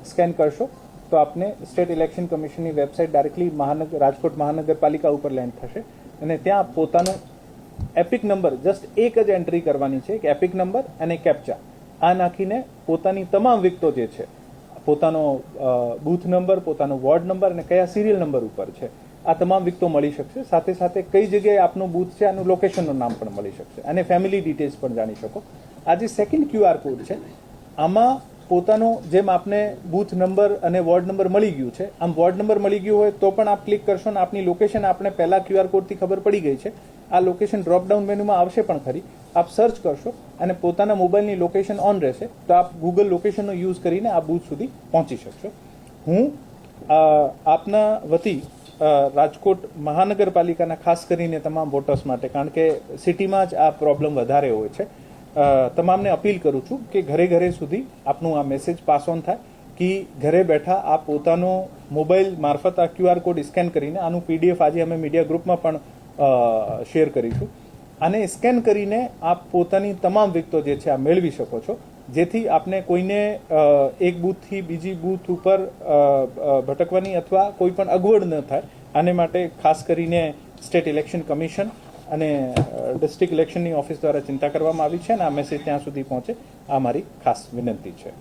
scan કરશો તો આપને સ્ટેટ ઇલેક્શન કમિશનની વેબસાઇટ ડાયરેક્ટલી રાજકોટ મહાનગરપાલિકા ઉપર લેન્ડ થશે અને ત્યાં પોતાનો એપિક નંબર જસ્ટ એક જ એન્ટ્રી કરવાની છે કે એપિક નંબર અને કેપ્ચા આ નાખીને પોતાની તમામ વિગતો જે છે પોતાનો બૂથ નંબર પોતાનો વોર્ડ નંબર અને કયા સિરિયલ નંબર ઉપર છે આ તમામ વિગતો મળી શકશે સાથે સાથે કઈ જગ્યાએ આપનું બૂથ છે આનું લોકેશનનું નામ પણ મળી શકશે અને ફેમિલી ડિટેલ્સ પણ જાણી શકો આ જે સેકન્ડ QR કોડ છે આમાં પોતાનો જેમ આપને બૂથ નંબર અને વોર્ડ નંબર મળી ગયું છે આમ વોર્ડ નંબર મળી ગયું હોય તો પણ આપ ક્લિક કરશો ને આપની લોકેશન આપણે પહેલા QR કોડથી ખબર પડી ગઈ છે આ લોકેશન ડ્રોપડાઉન મેનુમાં આવશે પણ ખરી આપ સર્ચ કરશો અને પોતાના મોબાઈલની લોકેશન ઓન રહેશે તો આપ ગૂગલ લોકેશનનો યુઝ કરીને આ બૂથ સુધી પહોંચી શકશો હું આપના વતી રાજકોટ મહાનગરપાલિકાના ખાસ કરીને તમામ વોટર્સ માટે કારણ કે સિટીમાં જ આ પ્રોબ્લેમ વધારે હોય છે તમામને અપીલ કરું છું કે ઘરે ઘરે સુધી આપનું આ મેસેજ પાસ ઓન થાય કે ઘરે બેઠા આપ પોતાનો મોબાઈલ મારફત આ QR કોડ સ્કેન કરીને આનું PDF આજે અમે મીડિયા ગ્રુપમાં પણ શેર કરીશું આને સ્કેન કરીને આપ પોતાની તમામ વિગતો જે છે આ મેળવી શકો છો જેથી આપને કોઈને એક બૂથથી બીજી બૂથ ઉપર ભટકવાની અથવા કોઈ પણ અગવડ ન થાય આને માટે ખાસ કરીને સ્ટેટ ઇલેક્શન કમિશન અને ડિસ્ટ્રિક્ટ ઇલેક્શનની ઓફિસ દ્વારા ચિંતા કરવામાં આવી છે અને આ મેસેજ ત્યાં સુધી પહોંચે આ મારી ખાસ વિનંતી છે